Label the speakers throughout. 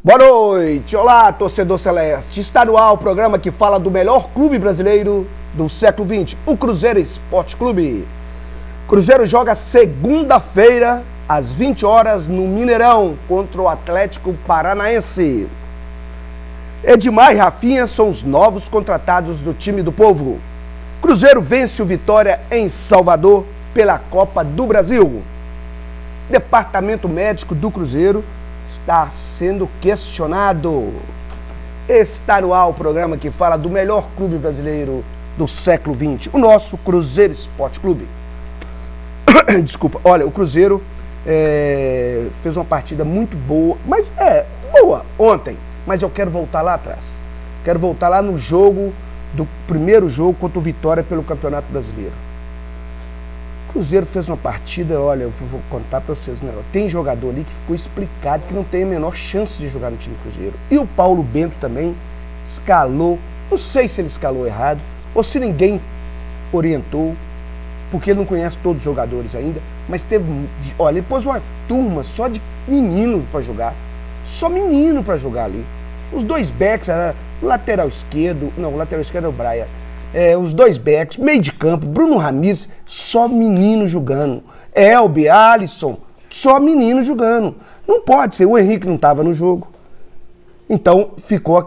Speaker 1: Boa noite, olá torcedor celeste, está no ar o programa que fala do melhor clube brasileiro do século XX, o Cruzeiro Esporte Clube. Cruzeiro joga segunda-feira, às 20 horas, no Mineirão, contra o Atlético Paranaense. Edmar e Rafinha são os novos contratados do time do povo. Cruzeiro vence o Vitória em Salvador pela Copa do Brasil. Departamento médico do Cruzeiro está sendo questionado. Está no ar o programa que fala do melhor clube brasileiro do século XX, o nosso Cruzeiro Esporte Clube. Desculpa, olha, o Cruzeiro fez uma partida muito boa, mas boa ontem, mas eu quero voltar lá atrás. Quero voltar lá no jogo, do primeiro jogo contra o Vitória pelo Campeonato Brasileiro. O Cruzeiro fez uma partida, olha, eu vou contar para vocês, né? Tem jogador ali que ficou explicado que não tem a menor chance de jogar no time do Cruzeiro. E o Paulo Bento também escalou, não sei se ele escalou errado, ou se ninguém orientou, porque ele não conhece todos os jogadores ainda, mas teve, olha, ele pôs uma turma só de menino para jogar, só menino para jogar ali. Os dois backs, era o lateral esquerdo é o Braia. Os dois backs, meio de campo, Bruno Ramires, só menino jogando. Elber, Alisson, só menino jogando. Não pode ser, o Henrique não estava no jogo. Então ficou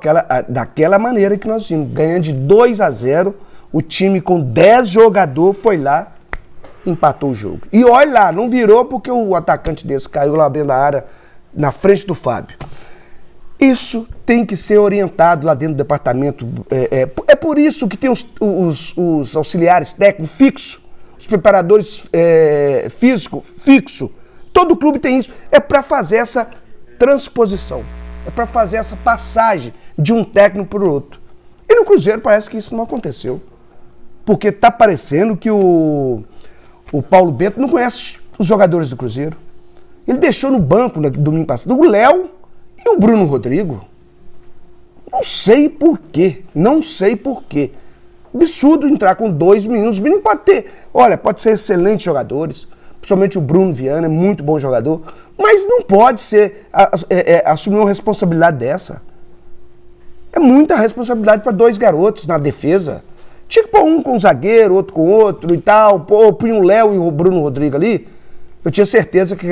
Speaker 1: daquela maneira que nós vimos, ganhando de 2-0, o time com 10 jogadores foi lá, empatou o jogo. E olha lá, não virou porque o atacante desse caiu lá dentro da área, na frente do Fábio. Isso tem que ser orientado lá dentro do departamento. É por isso que tem os auxiliares técnicos fixos, os preparadores físicos fixos. Todo clube tem isso. É para fazer essa transposição. É para fazer essa passagem de um técnico para o outro. E no Cruzeiro parece que isso não aconteceu. Porque está parecendo que o Paulo Bento não conhece os jogadores do Cruzeiro. Ele deixou no banco no domingo passado o Léo e o Bruno Rodrigo. Não sei por quê. Absurdo entrar com dois meninos. Os meninos pode ser excelentes jogadores, principalmente o Bruno Viana, é muito bom jogador, mas não pode ser assumir uma responsabilidade dessa. É muita responsabilidade para dois garotos na defesa. Tinha que pôr um com o zagueiro, outro com outro e tal. Põe o Léo e o Bruno Rodrigo ali. Eu tinha certeza que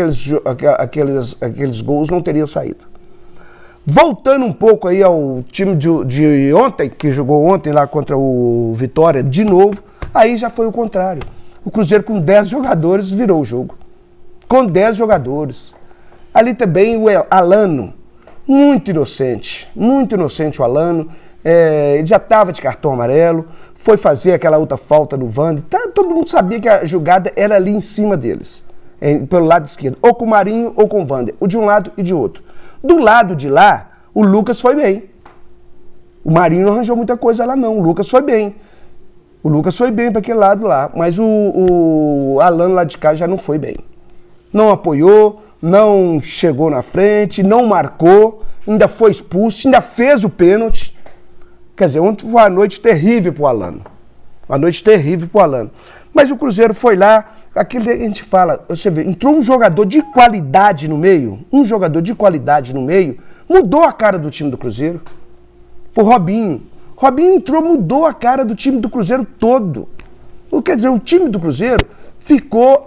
Speaker 1: aqueles gols não teriam saído. Voltando um pouco aí ao time de ontem, que jogou ontem lá contra o Vitória de novo, aí já foi o contrário. O Cruzeiro com 10 jogadores virou o jogo. Com 10 jogadores. Ali também o Alano, muito inocente o Alano. Ele já estava de cartão amarelo, foi fazer aquela outra falta no Wander. Todo mundo sabia que a jogada era ali em cima deles, pelo lado esquerdo, ou com o Marinho ou com o Wander, ou de um lado e de outro. Do lado de lá, o Lucas foi bem. O Marinho não arranjou muita coisa lá não, o Lucas foi bem. Para aquele lado lá, mas o Alano lá de cá já não foi bem. Não apoiou, não chegou na frente, não marcou, ainda foi expulso, ainda fez o pênalti. Quer dizer, ontem foi uma noite terrível pro Alano. Mas o Cruzeiro foi lá, aquele a gente fala, você vê, entrou um jogador de qualidade no meio, mudou a cara do time do Cruzeiro. Foi o Robinho. Robinho entrou, mudou a cara do time do Cruzeiro todo. Quer dizer, o time do Cruzeiro ficou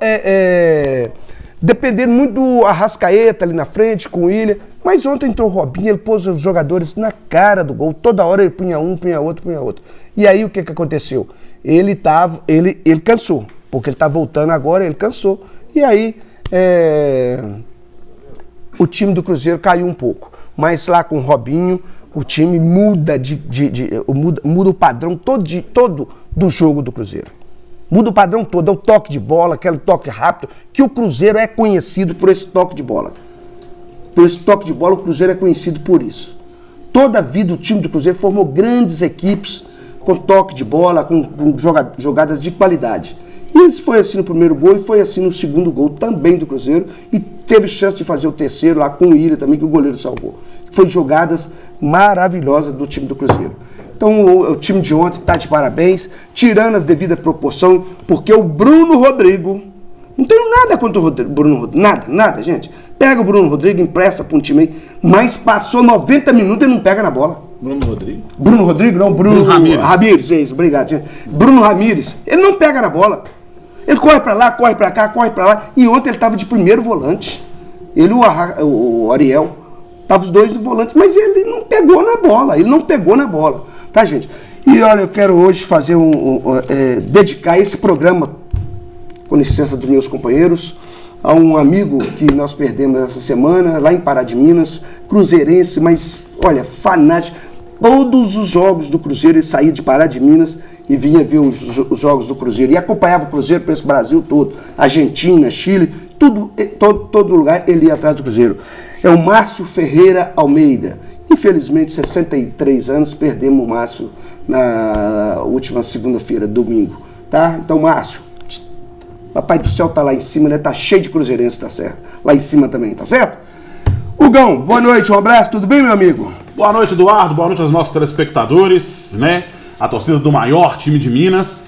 Speaker 1: dependendo muito do Arrascaeta ali na frente, com o Willian. Mas ontem entrou o Robinho, ele pôs os jogadores na cara do gol. Toda hora ele punha um, punha outro. E aí o que aconteceu? Ele cansou. Porque ele está voltando agora, ele cansou. E aí o time do Cruzeiro caiu um pouco. Mas lá com o Robinho, o time muda o padrão todo do jogo do Cruzeiro. Muda o padrão todo, é o toque de bola, aquele toque rápido, que o Cruzeiro é conhecido por esse toque de bola. O Cruzeiro é conhecido por isso. Toda a vida o time do Cruzeiro formou grandes equipes com toque de bola, com jogadas de qualidade. E isso foi assim no primeiro gol e foi assim no segundo gol também do Cruzeiro. E teve chance de fazer o terceiro lá com o Willian também, que o goleiro salvou. Foi jogadas maravilhosas do time do Cruzeiro. Então o time de ontem está de parabéns, tirando as devidas proporções, porque o Bruno Rodrigo Não tenho nada contra o Bruno Rodrigues. Nada, gente. Pega o Bruno Rodrigues, empresta para um time aí, mas passou 90 minutos e não pega na bola.
Speaker 2: Bruno Rodrigues?
Speaker 1: Bruno Rodrigues, não, Bruno Ramírez, é isso, obrigado, gente. Bruno Ramírez, ele não pega na bola. Ele corre para lá, corre para cá, corre para lá. E ontem ele estava de primeiro volante. Ele e o Ariel. Estavam os dois no volante, mas ele não pegou na bola. Tá, gente? E olha, eu quero hoje fazer dedicar esse programa, com licença dos meus companheiros, a um amigo que nós perdemos essa semana, lá em Pará de Minas, cruzeirense, mas, olha, fanático. Todos os jogos do Cruzeiro, ele saía de Pará de Minas e vinha ver os jogos do Cruzeiro. E acompanhava o Cruzeiro para esse Brasil todo, Argentina, Chile, todo lugar ele ia atrás do Cruzeiro. É o Márcio Ferreira Almeida. Infelizmente, 63 anos, perdemos o Márcio na última segunda-feira, domingo. Tá? Então, Márcio, Papai do Céu tá lá em cima, né? Tá cheio de cruzeirenses, tá certo? Lá em cima também, tá certo? Hugão, boa noite, um abraço, tudo bem, meu amigo?
Speaker 2: Boa noite, Eduardo, boa noite aos nossos telespectadores, né? A torcida do maior time de Minas.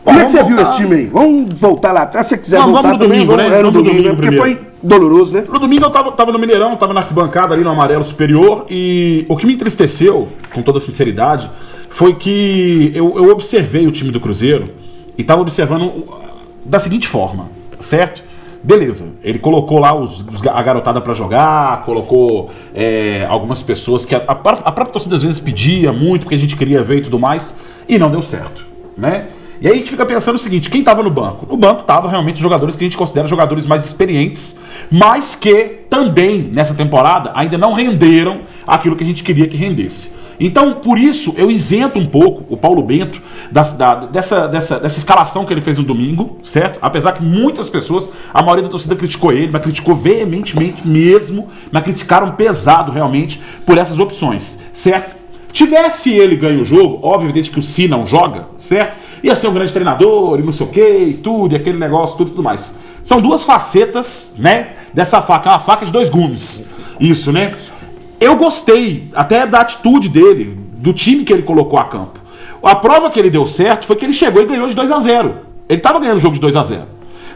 Speaker 1: Como é que você viu esse time aí? Vamos voltar lá atrás, se você quiser voltar
Speaker 2: vamos no
Speaker 1: também.
Speaker 2: domingo, né?
Speaker 1: No domingo, porque primeiro. Foi doloroso, né?
Speaker 2: No domingo eu tava no Mineirão, tava na arquibancada ali no amarelo superior, e o que me entristeceu, com toda sinceridade, foi que eu observei o time do Cruzeiro e tava observando da seguinte forma, certo? Beleza, ele colocou lá a garotada pra jogar, colocou algumas pessoas que a própria torcida às vezes pedia muito, porque a gente queria ver e tudo mais, e não deu certo, né? E aí a gente fica pensando o seguinte, quem tava no banco? No banco tava realmente jogadores que a gente considera jogadores mais experientes, mas que também, nessa temporada, ainda não renderam aquilo que a gente queria que rendesse. Então, por isso, eu isento um pouco o Paulo Bento dessa escalação que ele fez no domingo, certo? Apesar que muitas pessoas, a maioria da torcida criticou ele, mas criticou veementemente mesmo, mas criticaram pesado realmente por essas opções, certo? Tivesse ele ganho o jogo, obviamente que o Si não joga, certo? Ia ser um grande treinador e não sei o que, e tudo, e aquele negócio, tudo mais. São duas facetas, né, dessa faca, uma faca de dois gumes, isso, né? Eu gostei até da atitude dele, do time que ele colocou a campo. A prova que ele deu certo foi que ele chegou e ganhou de 2-0. Ele estava ganhando o jogo de 2-0,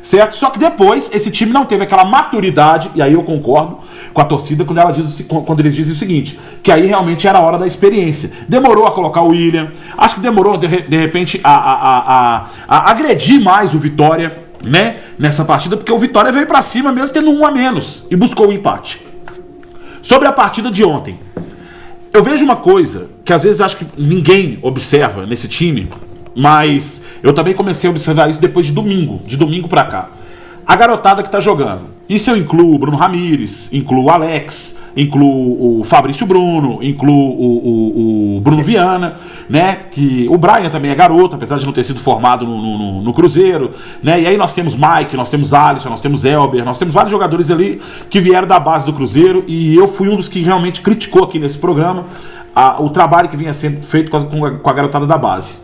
Speaker 2: certo? Só que depois esse time não teve aquela maturidade, e aí eu concordo com a torcida quando eles dizem o seguinte, que aí realmente era a hora da experiência. Demorou a colocar o William, acho que demorou de repente a agredir mais o Vitória, né, nessa partida, porque o Vitória veio pra cima mesmo tendo um a menos e buscou o empate. Sobre a partida de ontem, eu vejo uma coisa que às vezes acho que ninguém observa nesse time, mas eu também comecei a observar isso depois de domingo pra cá. A garotada que tá jogando. Isso eu incluo o Bruno Ramírez, incluo o Alex, incluo o Fabrício Bruno, incluo o Bruno Viana, né? Que o Brian também é garoto, apesar de não ter sido formado no Cruzeiro, né? E aí nós temos Mike, nós temos Alisson, nós temos Elber, nós temos vários jogadores ali que vieram da base do Cruzeiro, e eu fui um dos que realmente criticou aqui nesse programa o trabalho que vinha sendo feito com a garotada da base.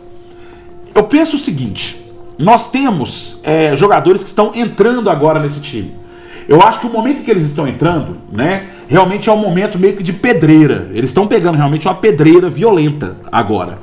Speaker 2: Eu penso o seguinte, nós temos jogadores que estão entrando agora nesse time. Eu acho que o momento em que eles estão entrando, né, realmente é um momento meio que de pedreira. Eles estão pegando realmente uma pedreira violenta agora.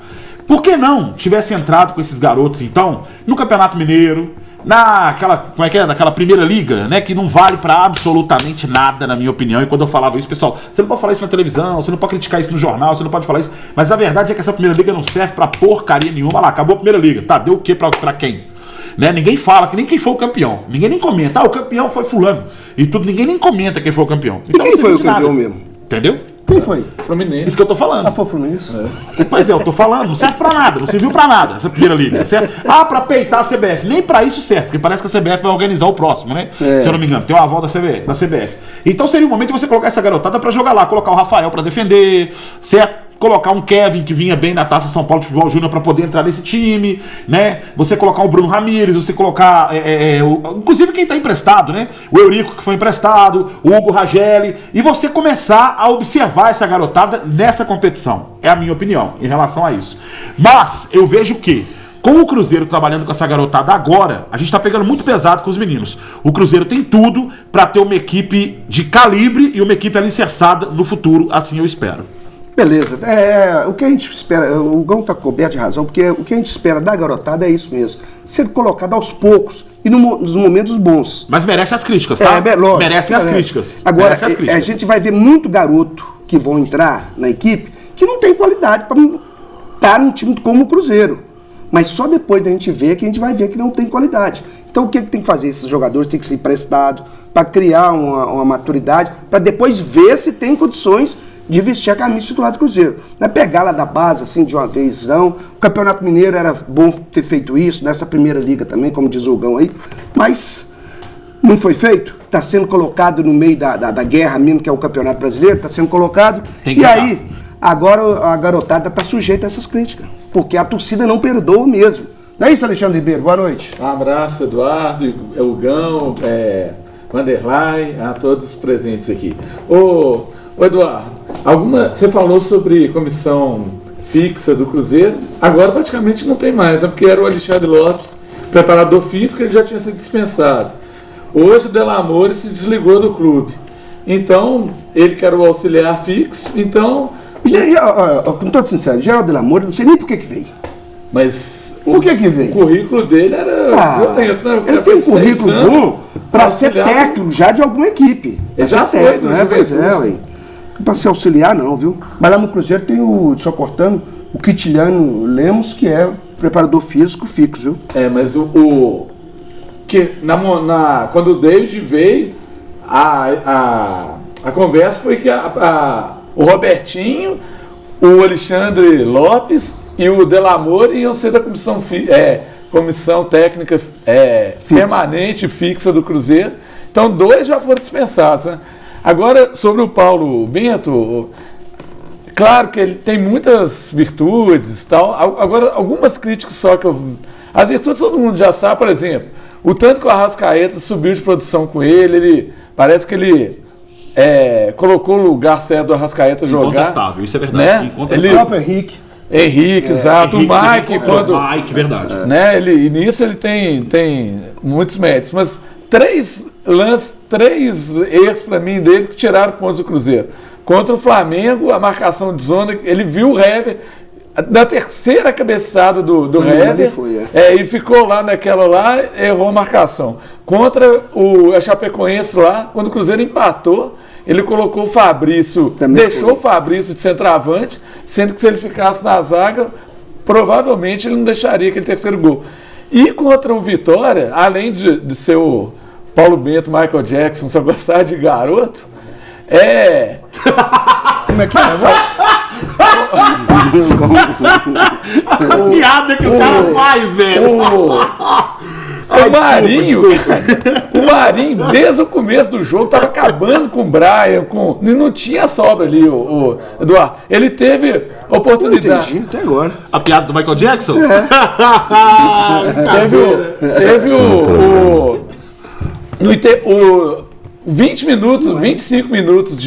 Speaker 2: Por que não tivesse entrado com esses garotos, então, no Campeonato Mineiro, naquela primeira liga, né, que não vale pra absolutamente nada, na minha opinião. E quando eu falava isso, pessoal, você não pode falar isso na televisão, você não pode criticar isso no jornal, você não pode falar isso, mas a verdade é que essa primeira liga não serve pra porcaria nenhuma. Olha lá, acabou a primeira liga, tá, deu o que pra quem? Né? Ninguém fala que nem quem foi o campeão. Ninguém nem comenta, o campeão foi fulano. E tudo, ninguém nem comenta quem foi o campeão. Então,
Speaker 1: e quem foi o campeão mesmo?
Speaker 2: Entendeu?
Speaker 1: Quem foi?
Speaker 2: Fluminense. Isso que eu tô falando.
Speaker 1: Foi o Fluminense?
Speaker 2: Pois é, eu tô falando, não serve pra nada, não serviu pra nada essa primeira liga, certo? Pra peitar a CBF, nem pra isso serve, porque parece que a CBF vai organizar o próximo, né? Se eu não me engano, tem o aval da CBF. Então seria o momento de você colocar essa garotada pra jogar lá, colocar o Rafael pra defender, certo? Colocar um Kevin que vinha bem na Taça São Paulo de Futebol Júnior para poder entrar nesse time, né? Você colocar o Bruno Ramírez, você colocar inclusive quem está emprestado, né? O Eurico que foi emprestado, o Hugo Rageli, e você começar a observar essa garotada nessa competição. É a minha opinião em relação a isso. Mas eu vejo que com o Cruzeiro trabalhando com essa garotada agora, a gente tá pegando muito pesado com os meninos. O Cruzeiro tem tudo para ter uma equipe de calibre e uma equipe alicerçada no futuro, assim eu espero.
Speaker 1: Beleza, o que a gente espera, o Gão está coberto de razão, porque o que a gente espera da garotada é isso mesmo, ser colocado aos poucos, e nos momentos bons.
Speaker 2: Mas merece as críticas, tá?
Speaker 1: Lógico,
Speaker 2: Merecem as críticas.
Speaker 1: Agora,
Speaker 2: Merecem as críticas.
Speaker 1: a gente vai ver muito garoto que vão entrar na equipe que não tem qualidade para estar num time como o Cruzeiro. Mas só depois da gente ver que a gente vai ver que não tem qualidade. Então o que tem que fazer? Esses jogadores têm que ser emprestados para criar uma maturidade, para depois ver se tem condições de vestir a camisa titular do Cruzeiro. Não é pegar lá da base assim de uma vez, não. O Campeonato Mineiro era bom ter feito isso, nessa primeira liga também, como diz o Gão aí, mas não foi feito. Está sendo colocado no meio da guerra mesmo, que é o Campeonato Brasileiro, está sendo colocado. E aí, agora a garotada está sujeita a essas críticas, porque a torcida não perdoa mesmo. Não é isso, Alexandre Ribeiro? Boa noite.
Speaker 3: Um abraço, Eduardo, Gão, Vanderlei, a todos os presentes aqui. Ô Eduardo, você falou sobre comissão fixa do Cruzeiro, agora praticamente não tem mais, né? Porque era o Alexandre Lopes, preparador físico, ele já tinha sido dispensado. Hoje o Delamore se desligou do clube. Então, ele que era o auxiliar fixo, então...
Speaker 1: Com todo sincero, Geraldo Delamore, não sei nem por que veio.
Speaker 3: Mas...
Speaker 1: Por que veio?
Speaker 3: O currículo dele era violento, né?
Speaker 1: Ele tem um currículo bom para ser técnico já de alguma equipe.
Speaker 3: Ele já foi,
Speaker 1: técnico, né? Pois é, ué. Para ser auxiliar, não, viu? Mas lá no Cruzeiro tem só cortando, o Quitiliano Lemos, que é preparador físico fixo, viu?
Speaker 3: Mas quando o David veio, a conversa foi que o Robertinho, o Alexandre Lopes e o Delamore iam ser da comissão técnica permanente, fixa do Cruzeiro. Então, 2 já foram dispensados, né? Agora, sobre o Paulo Bento, claro que ele tem muitas virtudes e tal. Agora, algumas críticas só que as virtudes todo mundo já sabe, por exemplo, o tanto que o Arrascaeta subiu de produção com ele parece que ele colocou o lugar certo do Arrascaeta jogar.
Speaker 2: Incontestável, isso é verdade.
Speaker 3: Né?
Speaker 1: O próprio
Speaker 3: Henrique, exato.
Speaker 2: Henrique,
Speaker 3: o Mike,
Speaker 2: Mike, verdade.
Speaker 3: Né? Nisso ele tem muitos méritos, mas 3 erros para mim dele que tiraram pontos do Cruzeiro. Contra o Flamengo, a marcação de zona, ele viu o Hever, na terceira cabeçada do Hever, e ficou lá naquela lá, errou a marcação. Contra a Chapecoense lá, quando o Cruzeiro empatou, ele colocou o Fabrício, deixou o Fabrício de centroavante, sendo que se ele ficasse na zaga, provavelmente ele não deixaria aquele terceiro gol. E contra o Vitória, além de ser o Paulo Bento, Michael Jackson, só gostar de garoto,
Speaker 1: Como é que é o negócio?
Speaker 2: A piada que o cara faz, velho.
Speaker 3: O Marinho, desde o começo do jogo, estava acabando com o Brian, não tinha sobra ali, o Eduardo. Ele teve oportunidade.
Speaker 1: Não entendi até agora.
Speaker 2: A piada do Michael Jackson?
Speaker 3: Teve 20 minutos, 25 minutos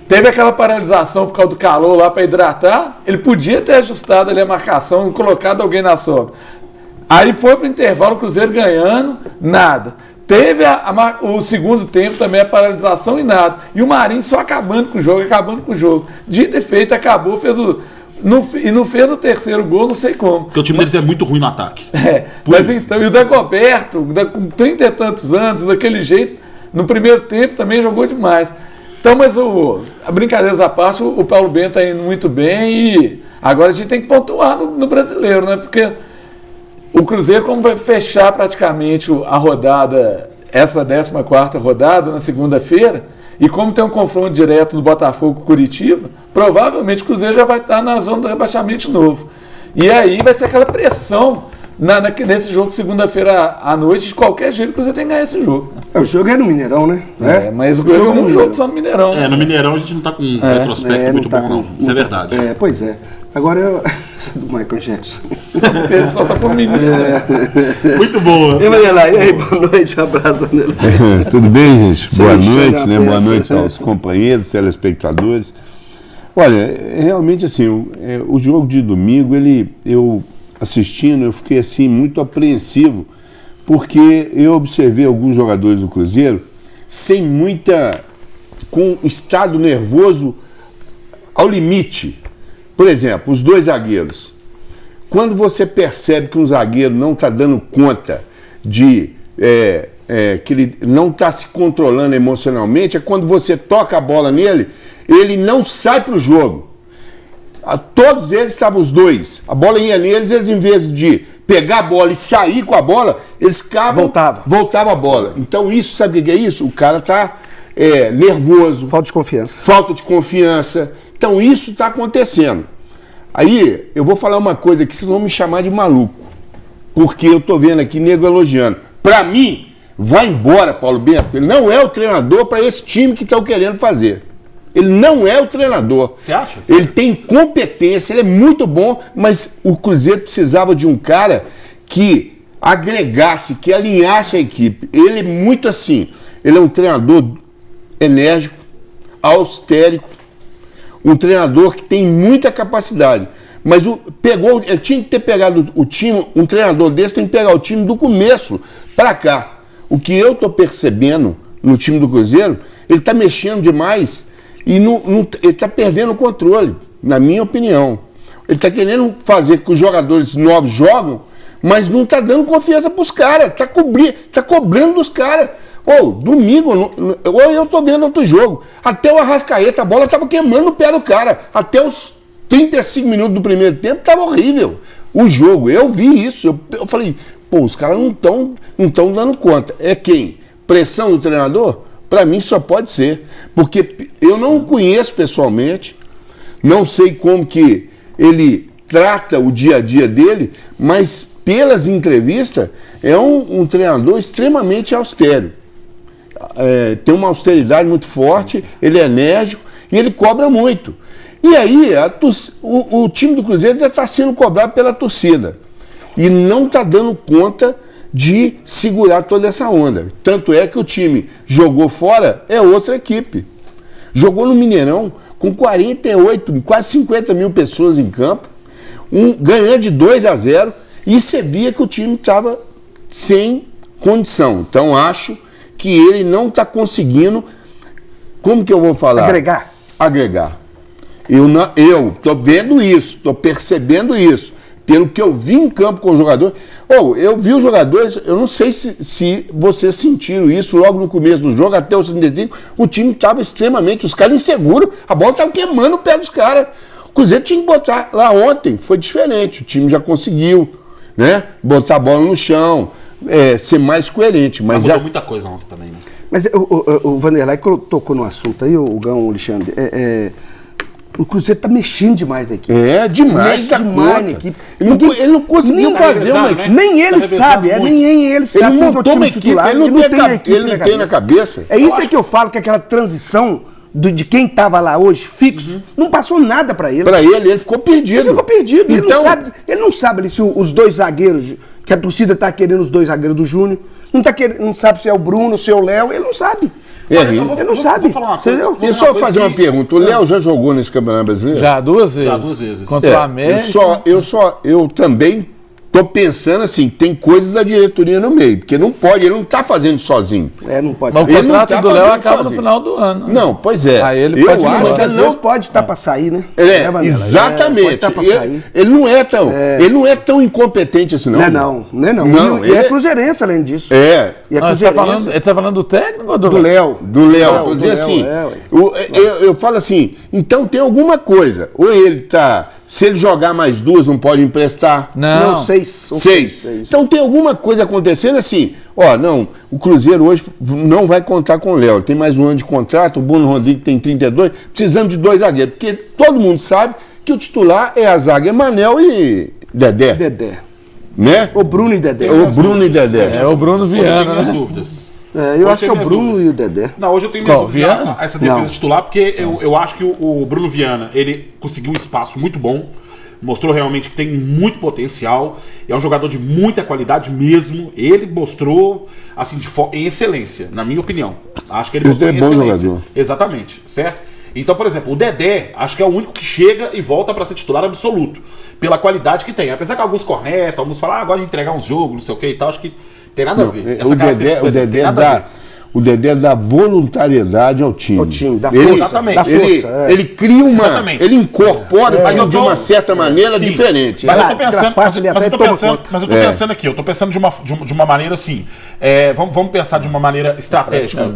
Speaker 3: teve aquela paralisação por causa do calor lá para hidratar. Ele podia ter ajustado ali a marcação e colocado alguém na sobra. Aí foi para o intervalo, o Cruzeiro ganhando, nada. Teve o segundo tempo também, a paralisação e nada. E o Marinho só acabando com o jogo. Dito e feito, acabou, não fez o terceiro gol, não sei como.
Speaker 2: Porque o time deles é muito ruim no ataque.
Speaker 3: Mas então, e o Dagoberto, com 30 e tantos anos, daquele jeito, no primeiro tempo também jogou demais. Então, mas a brincadeiras à parte, o Paulo Bento está indo muito bem e agora a gente tem que pontuar no brasileiro, né? Porque o Cruzeiro, como vai fechar praticamente a rodada, essa 14ª rodada, na segunda-feira, e como tem um confronto direto do Botafogo com o Curitiba, provavelmente o Cruzeiro já vai estar na zona do rebaixamento de novo. E aí vai ser aquela pressão nesse jogo de segunda-feira à noite, de qualquer jeito o Cruzeiro tem que ganhar esse jogo.
Speaker 1: O jogo é no Mineirão, né?
Speaker 3: Mas o jogo é um jogo só no Mineirão.
Speaker 2: No Mineirão a gente não está com um retrospecto muito bom, não. Isso é verdade.
Speaker 1: Pois é. Agora do Michael Jackson.
Speaker 3: Ele só tá por menino.
Speaker 2: Muito boa.
Speaker 1: E aí, boa noite, um abraço, Vanderlei.
Speaker 4: Tudo bem, gente? Boa noite, né? Boa noite aos companheiros, telespectadores. Olha, realmente assim, o jogo de domingo, eu assistindo, eu fiquei assim muito apreensivo, porque eu observei alguns jogadores do Cruzeiro com estado nervoso ao limite. Por exemplo, os 2 zagueiros. Quando você percebe que um zagueiro não está dando conta que ele não está se controlando emocionalmente, é quando você toca a bola nele, ele não sai para o jogo. Todos eles estavam os dois. A bola ia neles, eles em vez de pegar a bola e sair com a bola, eles ficavam, voltava a bola. Então isso, sabe o que é isso? O cara está nervoso. Falta de confiança. Então isso está acontecendo. Aí eu vou falar uma coisa que vocês vão me chamar de maluco. Porque eu estou vendo aqui nego elogiando. Para mim, vai embora, Paulo Bento. Ele não é o treinador para esse time que estão querendo fazer. Ele não é o treinador.
Speaker 2: Você acha?
Speaker 4: Ele tem competência, ele é muito bom, mas o Cruzeiro precisava de um cara que agregasse, que alinhasse a equipe. Ele é muito assim. Ele é um treinador enérgico, austérico, um treinador que tem muita capacidade. Mas ele tinha que ter pegado o time, um treinador desse tem que pegar o time do começo para cá. O que eu estou percebendo no time do Cruzeiro, ele está mexendo demais e ele está perdendo o controle, na minha opinião. Ele está querendo fazer que os jogadores novos jogam, mas não está dando confiança para os caras, está cobrando dos caras. Domingo, eu estou vendo outro jogo. Até o Arrascaeta, a bola estava queimando o pé do cara. Até os 35 minutos do primeiro tempo estava horrível. O jogo, eu vi isso. Eu falei, os caras não estão dando conta. É quem? Pressão do treinador? Para mim só pode ser. Porque eu não o conheço pessoalmente, não sei como que ele trata o dia a dia dele, mas pelas entrevistas é um treinador extremamente austero. Tem uma austeridade muito forte, ele é enérgico e ele cobra muito. E aí o time do Cruzeiro já está sendo cobrado pela torcida e não está dando conta de segurar toda essa onda. Tanto é que o time jogou fora, é outra equipe. Jogou no Mineirão com 48, quase 50 mil pessoas em campo, ganhando de 2-0, e você via que o time estava sem condição. Então acho que ele não está conseguindo, como que eu vou falar? Agregar. Eu estou vendo isso, estou percebendo isso. Pelo que eu vi em campo com os jogadores. Eu vi os jogadores, eu não sei se vocês sentiram isso logo no começo do jogo, até os 35, o time estava extremamente, os caras inseguros, a bola estava queimando o pé dos caras. O Cruzeiro tinha que botar, lá ontem foi diferente, o time já conseguiu, né, botar a bola no chão, ser mais coerente. Mas
Speaker 2: mudou muita coisa ontem também, né?
Speaker 1: Mas o Vanderlei tocou no assunto aí, o Gão, o Alexandre, o Cruzeiro tá mexendo demais na equipe.
Speaker 4: Demais na equipe. Ele não conseguiu fazer uma equipe.
Speaker 1: Nem ele sabe, nem ele sabe.
Speaker 4: Ele montou uma equipe, ele não tem na cabeça.
Speaker 1: É isso aí que eu falo, que aquela transição de quem estava lá hoje, fixo, não passou nada para ele.
Speaker 4: Ele ficou perdido.
Speaker 1: Então, ele não sabe ali se os dois zagueiros, que a torcida tá querendo os dois zagueiros do Júnior, não sabe se é o Bruno, se é o Léo, ele não sabe. Ele não sabe.
Speaker 4: Deixa eu só fazer uma pergunta. O Léo já jogou nesse Campeonato Brasileiro?
Speaker 3: Já, duas vezes. Contra o América.
Speaker 4: Eu também tô pensando assim, tem coisas da diretoria no meio, porque não pode, ele não tá fazendo sozinho.
Speaker 1: Não pode.
Speaker 3: Mas o contrato do Léo acaba no final do ano.
Speaker 4: Não, pois é.
Speaker 3: Aí ele pode
Speaker 1: às vezes pode estar para sair, né?
Speaker 4: Exatamente.
Speaker 1: Pode estar para sair.
Speaker 4: Ele não é tão incompetente assim, não.
Speaker 1: Não, e é cruzeirense além disso.
Speaker 3: E ele tá falando do técnico ou do
Speaker 1: Léo?
Speaker 4: Do Léo. Tô dizendo assim, eu falo assim, então tem alguma coisa. Ou ele tá... Se ele jogar mais duas, não pode emprestar?
Speaker 3: Não,
Speaker 1: 6.
Speaker 4: Então tem alguma coisa acontecendo assim, o Cruzeiro hoje não vai contar com o Léo, ele tem mais um ano de contrato, o Bruno Rodrigues tem 32, precisamos de 2 zagueiros, porque todo mundo sabe que o titular é a zaga Manel e Dedé. Né?
Speaker 1: O Bruno e Dedé.
Speaker 3: O Bruno Viana,
Speaker 2: né? Dúvidas.
Speaker 1: Eu acho que é o Bruno e o Dedé.
Speaker 2: Não, hoje eu tenho minhas dúvidas essa defesa titular, porque eu acho que o Bruno Viana, ele conseguiu um espaço muito bom, mostrou realmente que tem muito potencial, é um jogador de muita qualidade mesmo, ele mostrou assim, em excelência, na minha opinião. Acho que ele mostrou em excelência. Jogador. Exatamente, certo? Então, por exemplo, o Dedé, acho que é o único que chega e volta para ser titular absoluto, pela qualidade que tem. Apesar que alguns cornetam, alguns falam, gosta de entregar uns jogos, não sei o que e tal, acho que tem nada a ver.
Speaker 4: O Dedé dá voluntariedade ao time.
Speaker 1: Dá
Speaker 4: Ele,
Speaker 1: força.
Speaker 2: Exatamente.
Speaker 1: Dá força,
Speaker 4: ele cria uma...
Speaker 2: Exatamente.
Speaker 4: Ele incorpora
Speaker 2: Mas eu
Speaker 4: de
Speaker 2: tô-
Speaker 4: uma certa maneira
Speaker 2: Sim.
Speaker 4: diferente.
Speaker 2: Mas eu tô
Speaker 1: Vai,
Speaker 2: pensando,
Speaker 1: ultrapassa ele até e toma conta.
Speaker 2: mas eu tô pensando aqui, eu tô pensando de uma maneira assim, vamos pensar de uma maneira estratégica,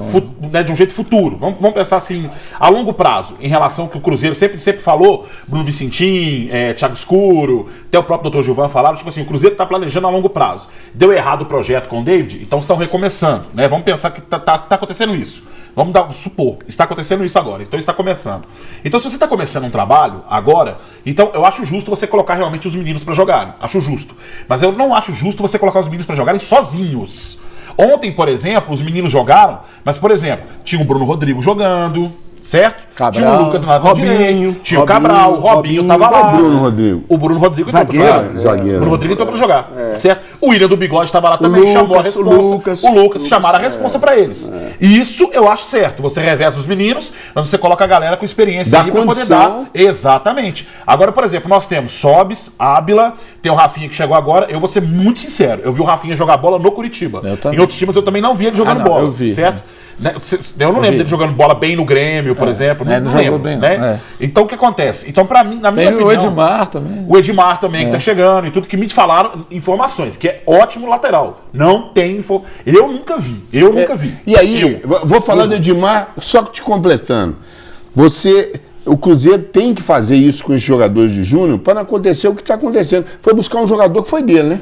Speaker 2: né, de um jeito futuro. Vamos pensar assim, a longo prazo, em relação ao que o Cruzeiro sempre falou, Bruno Vicentim, Thiago Escuro, até o próprio Dr. Gilvan falaram, tipo assim, o Cruzeiro tá planejando a longo prazo. Deu errado o projeto com o David, então estão recomeçando, né? Vamos pensar que tá acontecendo isso. Vamos supor, está acontecendo isso agora, então está começando. Então, se você está começando um trabalho agora, então eu acho justo você colocar realmente os meninos para jogarem. Acho justo. Mas eu não acho justo você colocar os meninos para jogarem sozinhos. Ontem, por exemplo, os meninos jogaram, mas, por exemplo, tinha o Bruno Rodrigo jogando, certo?
Speaker 3: Cabral,
Speaker 2: tinha o Lucas na lateral direito, tinha o Cabral, o Robinho
Speaker 1: Robinho,
Speaker 2: tava lá.
Speaker 4: O Bruno Rodrigo.
Speaker 2: O Bruno Rodrigo entrou pra
Speaker 1: Zagueiro,
Speaker 2: jogar.
Speaker 4: zagueiro.
Speaker 2: O Bruno Rodrigo entrou pra jogar, certo? O William do Bigode estava lá também,
Speaker 1: Lucas,
Speaker 2: chamou a
Speaker 1: o
Speaker 2: responsa. O Lucas chamaram a responsa pra eles. Isso eu acho certo. Você reveza os meninos, mas você coloca a galera com experiência
Speaker 4: Dá
Speaker 2: aí pra poder
Speaker 4: condição.
Speaker 2: dar. Exatamente. Agora, por exemplo, nós temos Sobis, Ábila, tem o Rafinha que chegou agora. Eu vou ser muito sincero, eu vi o Rafinha jogar bola no Curitiba.
Speaker 3: Eu também.
Speaker 2: Em outros times eu também não vi ele jogando
Speaker 3: não,
Speaker 2: bola,
Speaker 3: eu vi.
Speaker 2: certo? Né, eu não lembro dele jogando bola bem no Grêmio, por exemplo.
Speaker 3: não
Speaker 2: Não
Speaker 3: jogou
Speaker 2: lembro,
Speaker 3: bem, não.
Speaker 2: né? Então o que acontece? Então, pra mim, na minha
Speaker 3: Tem
Speaker 2: opinião.
Speaker 3: o Edmar também.
Speaker 2: O Edmar também, que tá chegando e tudo, que me falaram informações, que é ótimo lateral. Não tem Eu nunca vi.
Speaker 4: E aí, vou falar do Edmar, só que te completando. O Cruzeiro tem que fazer isso com esses jogadores de júnior para não acontecer o que está acontecendo. Foi buscar um jogador que foi dele, né?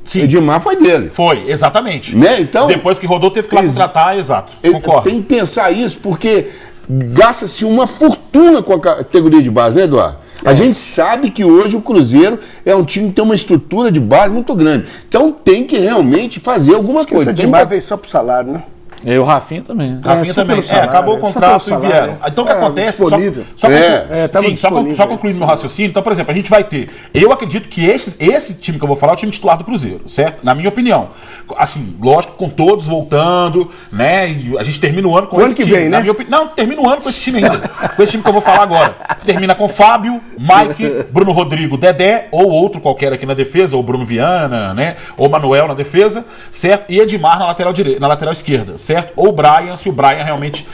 Speaker 2: Sim.
Speaker 4: O Edmar foi dele.
Speaker 2: Foi, exatamente.
Speaker 4: Né? Então,
Speaker 2: Depois que rodou, teve que ir lá contratar, exato. Concordo.
Speaker 4: tem que pensar isso, porque gasta-se uma fortuna com a categoria de base, né, Eduardo? A gente sabe que hoje o Cruzeiro é um time que tem uma estrutura de base muito grande. Então tem que realmente fazer alguma coisa.
Speaker 1: Esse
Speaker 4: Tem
Speaker 1: Edmar
Speaker 4: que-
Speaker 1: veio só pro salário, né?
Speaker 3: E o Rafinha também.
Speaker 2: Rafinha
Speaker 1: só
Speaker 2: também.
Speaker 1: pelo salário,
Speaker 2: Acabou o
Speaker 1: só
Speaker 2: contrato
Speaker 1: pelo
Speaker 2: e vieram.
Speaker 1: salário.
Speaker 2: Então o que acontece?
Speaker 1: Disponível.
Speaker 2: Tava
Speaker 1: disponível.
Speaker 2: concluindo meu raciocínio. Então, por exemplo, a gente vai ter. Eu acredito que esse time que eu vou falar é o time titular do Cruzeiro, certo? Na minha opinião. Assim, lógico, com todos voltando, né? E a gente termina o ano com
Speaker 1: O
Speaker 2: esse
Speaker 1: ano que
Speaker 2: time.
Speaker 1: vem, né?
Speaker 2: Não, termina o ano com esse time ainda. Com esse time que eu vou falar agora. Termina com Fábio, Mike, Bruno Rodrigo, Dedé, ou outro qualquer aqui na defesa, ou Bruno Viana, né? Ou Manuel na defesa, certo? E Edmar na lateral direita, na lateral esquerda, certo? Ou Brian, se o Brian realmente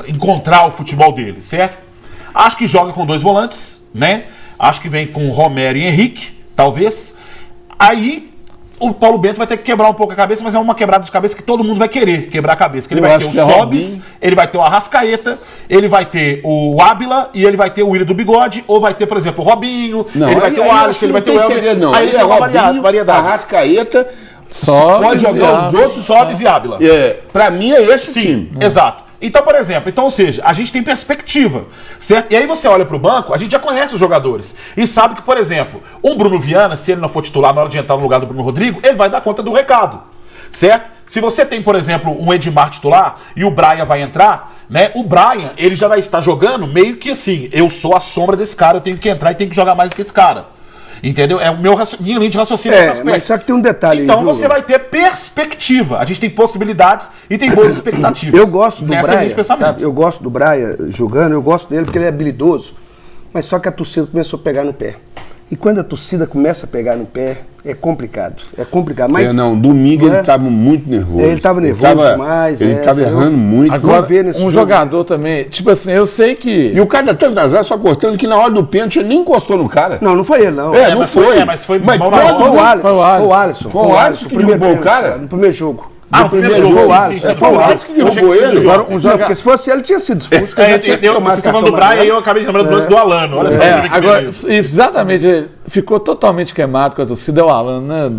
Speaker 2: encontrar o futebol dele, certo? Acho que joga com 2 volantes, né? Acho que vem com Romero e Henrique, talvez. Aí o Paulo Bento vai ter que quebrar um pouco a cabeça, mas é uma quebrada de cabeça que todo mundo vai querer quebrar a cabeça. Que ele
Speaker 4: Eu
Speaker 2: vai
Speaker 4: acho
Speaker 2: ter
Speaker 4: que
Speaker 2: o
Speaker 4: é
Speaker 2: Sobis,
Speaker 4: Robinho.
Speaker 2: ele vai ter o Arrascaeta, ele vai ter o Ábila e ele vai ter o William do Bigode, ou vai ter, por exemplo, o Robinho,
Speaker 4: Não,
Speaker 2: ele vai
Speaker 4: aí-
Speaker 2: ter o
Speaker 4: aí eu acho
Speaker 2: Alisson,
Speaker 4: que
Speaker 2: ele vai
Speaker 4: não
Speaker 2: ter o
Speaker 4: tem
Speaker 2: Elber.
Speaker 4: segredo, não.
Speaker 2: Aí ele
Speaker 4: Aí
Speaker 2: tem uma
Speaker 4: Robinho,
Speaker 2: variedade.
Speaker 4: Arrascaeta,
Speaker 3: Sobis
Speaker 4: pode
Speaker 3: e
Speaker 4: jogar os
Speaker 3: Ábila.
Speaker 4: outros.
Speaker 2: Sobis e Ábila.
Speaker 4: Pra mim é esse o
Speaker 2: Sim,
Speaker 4: time.
Speaker 2: exato. Então, por exemplo, ou seja, a gente tem perspectiva, certo? E aí você olha pro banco, a gente já conhece os jogadores e sabe que, por exemplo, um Bruno Viana, se ele não for titular na hora de entrar no lugar do Bruno Rodrigo, ele vai dar conta do recado, certo? Se você tem, por exemplo, um Edmar titular e o Brian vai entrar, né? O Brian, ele já vai estar jogando meio que assim, eu sou a sombra desse cara, eu tenho que entrar e tenho que jogar mais do que esse cara. Entendeu? É o minha linha de raciocínio nesse aspecto.
Speaker 1: Mas só que tem um detalhe aí,
Speaker 2: Então
Speaker 1: viu?
Speaker 2: você vai ter perspectiva. A gente tem possibilidades e tem boas expectativas.
Speaker 1: Eu gosto do
Speaker 2: nessa linha de
Speaker 1: Brian,
Speaker 2: pensamento.
Speaker 1: sabe? Eu gosto do Brian jogando, eu gosto dele porque ele é habilidoso. Mas só que a torcida começou a pegar no pé. E quando a torcida começa a pegar no pé, é complicado. É complicado. Mas,
Speaker 4: Domingo
Speaker 1: não é?
Speaker 4: ele estava muito nervoso.
Speaker 1: Ele estava nervoso demais.
Speaker 4: Ele estava errando muito.
Speaker 3: Agora,
Speaker 1: ver nesse
Speaker 3: um
Speaker 1: jogo.
Speaker 3: jogador também, tipo assim, eu sei que...
Speaker 4: E o cara dá tanto azar só cortando que na hora do pênalti ele nem encostou no cara.
Speaker 1: Não, não foi ele, não.
Speaker 4: É, não
Speaker 2: mas
Speaker 4: foi.
Speaker 2: mas foi
Speaker 4: Mas
Speaker 2: mal na
Speaker 4: todo
Speaker 2: hora.
Speaker 1: Foi o
Speaker 4: mundo-
Speaker 1: Alisson.
Speaker 3: Foi o Alisson.
Speaker 1: Foi o Alisson.
Speaker 4: Foi o Alisson que derrubou o cara?
Speaker 1: No primeiro jogo.
Speaker 2: Ah, no primeiro jogo,
Speaker 1: Foi o
Speaker 2: sim,
Speaker 1: Alisson,
Speaker 2: sim, sim.
Speaker 1: foi o
Speaker 2: Eu
Speaker 1: Alisson
Speaker 2: achei
Speaker 4: que derrubou
Speaker 2: fosse
Speaker 4: ele.
Speaker 2: do jogo.
Speaker 3: Agora, um
Speaker 1: Não,
Speaker 3: joga...
Speaker 1: porque se fosse ele, tinha sido expulso. que ele já tinha que tomar
Speaker 2: Vocês estão falando do
Speaker 1: cartão
Speaker 2: Brian e
Speaker 1: amarelo.
Speaker 2: eu acabei de lembrar do lance do Alano. Olha só, você vê que
Speaker 3: agora,
Speaker 2: beleza.
Speaker 3: isso, exatamente, ele ficou totalmente queimado com a torcida, é o Alan, né?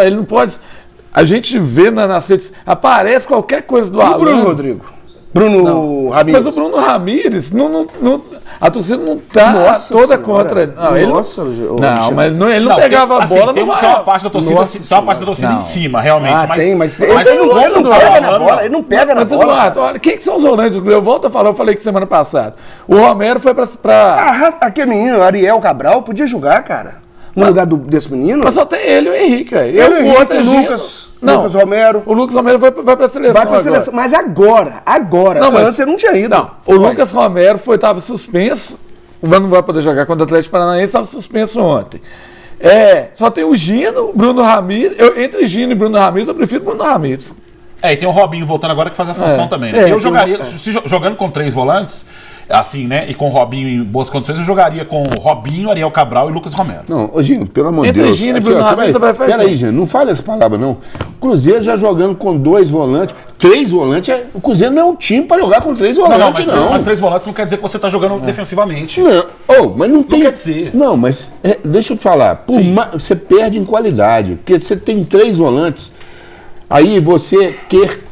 Speaker 3: Ele não pode... A gente vê nas redes, aparece qualquer coisa do
Speaker 1: E o
Speaker 3: Alan.
Speaker 1: Bruno Rodrigo? Bruno Ramires.
Speaker 3: Mas o Bruno Ramires, a torcida não está
Speaker 1: Nossa
Speaker 3: toda
Speaker 1: senhora.
Speaker 3: contra. Não, ele
Speaker 1: Nossa, ô,
Speaker 3: não,
Speaker 1: Alexandre.
Speaker 3: mas ele não pegava a
Speaker 2: assim,
Speaker 3: bola,
Speaker 2: tem
Speaker 3: não
Speaker 2: uma
Speaker 3: vai.
Speaker 2: parte da torcida,
Speaker 1: Nossa
Speaker 2: tem uma parte da torcida
Speaker 3: Não.
Speaker 2: em cima, realmente.
Speaker 1: Ah, tem, mas ele
Speaker 2: mas
Speaker 1: não pega na
Speaker 2: Alano,
Speaker 1: bola. Ele não pega na
Speaker 3: Mas,
Speaker 1: bola.
Speaker 3: Eduardo, olha, quem que são os volantes? Eu volto a falar, eu falei que semana passada. O Romero foi pra
Speaker 1: Aquele menino, Ariel Cabral, podia jogar, cara. No lugar desse menino.
Speaker 3: mas só tem ele e o Henrique. Aí.
Speaker 1: Ele,
Speaker 3: O
Speaker 1: Henrique,
Speaker 3: outro é Gino.
Speaker 1: Lucas
Speaker 3: Não,
Speaker 1: Lucas Romero.
Speaker 3: O Lucas Romero vai pra seleção.
Speaker 1: Vai pra seleção. Mas agora.
Speaker 3: Não, mas-
Speaker 1: Antes você não tinha ido.
Speaker 3: Não, o Lucas Romero estava suspenso. O Mano não vai poder jogar contra o Atlético Paranaense, estava suspenso ontem. Só tem o Gino, Bruno Ramires. Entre Gino e Bruno Ramires, eu prefiro Bruno Ramires.
Speaker 2: E tem o Robinho voltando agora que faz a função também, né? Eu jogaria, jogando com 3 volantes, assim, né? E com o Robinho em boas condições, eu jogaria com o Robinho, Ariel Cabral e Lucas Romero.
Speaker 4: Não, Gino, pelo amor de Deus.
Speaker 3: Entre Gino e Bruno Ramiro, você vai fazer.
Speaker 4: Peraí, Gino, não fale essa palavra, não. O Cruzeiro já jogando com 2 volantes, 3 volantes, o Cruzeiro não é um time para jogar com 3 volantes, não.
Speaker 2: Mas 3 volantes não quer dizer que você tá jogando defensivamente.
Speaker 4: Não, mas não tem.
Speaker 2: Não quer dizer.
Speaker 4: Não, mas deixa eu te falar. Você perde em qualidade, porque você tem 3 volantes. Aí você,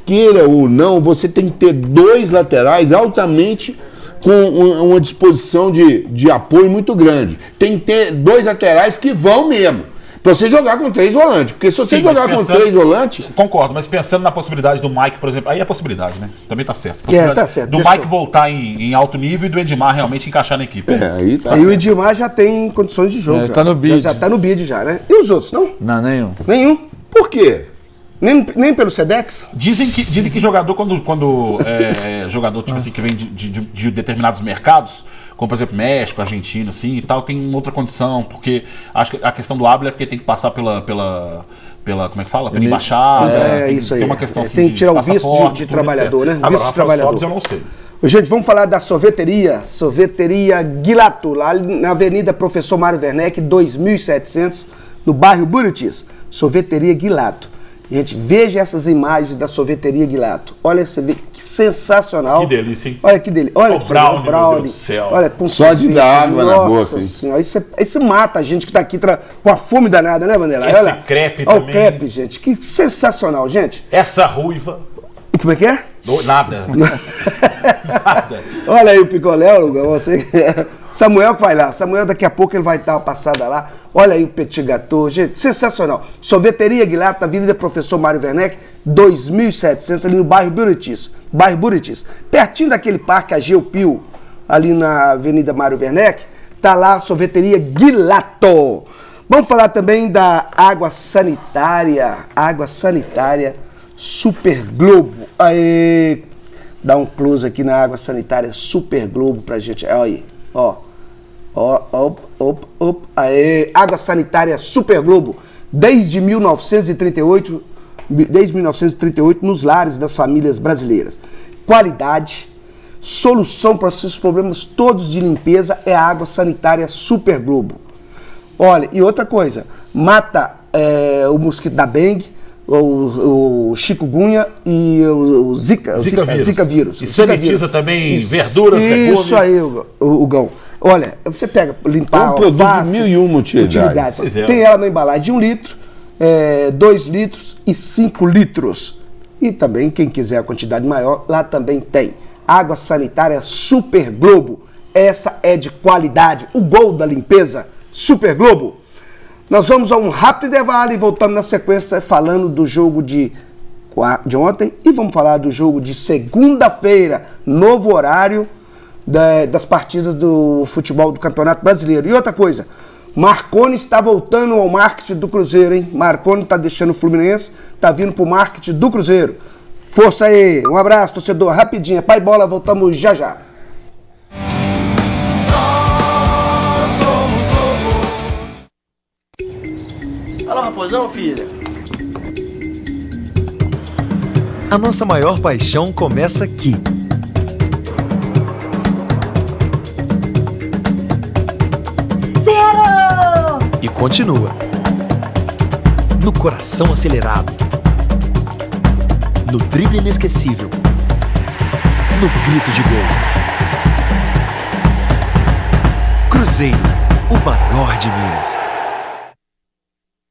Speaker 4: queira ou não, você tem que ter 2 laterais altamente com uma disposição de apoio muito grande. Tem que ter 2 laterais que vão mesmo. Pra você jogar com 3 volantes. Porque se você jogar com 3 volantes...
Speaker 2: Concordo, mas pensando na possibilidade do Mike, por exemplo, aí é possibilidade, né? Também tá certo.
Speaker 1: Tá certo.
Speaker 2: Do Mike voltar em alto nível e do Edmar realmente encaixar na equipe.
Speaker 4: Aí tá
Speaker 1: certo. O Edmar já tem condições de jogo.
Speaker 3: Tá no bid.
Speaker 1: Já tá no bid já, né? E os outros, não?
Speaker 3: Não, nenhum.
Speaker 1: Nenhum. Por quê? Nem pelo Sedex?
Speaker 2: Dizem que jogador, quando jogador tipo assim, que vem de determinados mercados, como por exemplo México, Argentina, assim e tal, tem outra condição, porque acho que a questão do hábito é porque tem que passar pela como é que fala? Pela embaixada.
Speaker 1: Isso aí.
Speaker 2: Tem uma questão assim,
Speaker 1: tem que tirar o visto
Speaker 2: passaporte,
Speaker 1: de
Speaker 2: tudo,
Speaker 1: trabalhador,
Speaker 2: etc.
Speaker 1: né? O visto de trabalhador.
Speaker 2: Eu não sei.
Speaker 1: Gente, vamos falar da sorveteria Gilato, lá na Avenida Professor Mário Werneck, 2700, no bairro Buritis. Sorveteria Gilato. Gente, veja essas imagens da sorveteria Gilato. Olha, você vê que sensacional.
Speaker 2: Que delícia, hein?
Speaker 1: Olha que delícia. Olha
Speaker 2: o brownie, meu Deus do céu.
Speaker 1: Olha, com
Speaker 4: só de dar água na boca.
Speaker 1: Nossa senhora, isso mata a gente que tá aqui com a fome danada, né, Vanderlei?
Speaker 2: Esse
Speaker 1: Olha,
Speaker 2: crepe
Speaker 1: olha
Speaker 2: também.
Speaker 1: o crepe, gente. Que sensacional, gente.
Speaker 2: Essa ruiva.
Speaker 1: Como é que é?
Speaker 2: Nada. Nada.
Speaker 1: Olha aí o picolé, você. Samuel que vai lá. Samuel daqui a pouco ele vai dar uma passada lá. Olha aí o petit gâteau, gente, sensacional. Sorveteria Gilato, Avenida Professor Mário Werneck, 2700, ali no bairro Buritis. Pertinho daquele parque Ageu Pio, ali na Avenida Mário Werneck, tá lá a sorveteria Gilato. Vamos falar também da água sanitária Super Globo. Aí, dá um close aqui na água sanitária Super Globo pra gente. Olha aí, ó. Aê, água sanitária Super Globo, desde 1938 nos lares das famílias brasileiras. Qualidade, solução para seus problemas todos de limpeza é a água sanitária Super Globo. Olha, e outra coisa, mata o mosquito da dengue, o chikungunya e o Zika vírus.
Speaker 2: E sanitiza também verduras, legumes.
Speaker 1: Isso aí, o Gão. Olha, você pega, limpar
Speaker 4: um produto de 1001 utilidades.
Speaker 1: Tem ela na embalagem de 1 litro, 2 litros e 5 litros. E também, quem quiser a quantidade maior, lá também tem. Água sanitária Super Globo. Essa é de qualidade. O gol da limpeza, Super Globo. Nós vamos a um rápido intervalo e voltamos na sequência falando do jogo de ontem e vamos falar do jogo de segunda-feira, novo horário das partidas do futebol do Campeonato Brasileiro. E outra coisa, Marconi está voltando ao marketing do Cruzeiro, hein? Marconi está deixando o Fluminense, está vindo pro marketing do Cruzeiro. Força aí, um abraço, torcedor, rapidinho, pai bola, voltamos já já.
Speaker 5: Alô, Raposão, filha?
Speaker 6: A nossa maior paixão começa aqui. E continua. No coração acelerado. No drible inesquecível. No grito de gol. Cruzeiro, o maior de Minas.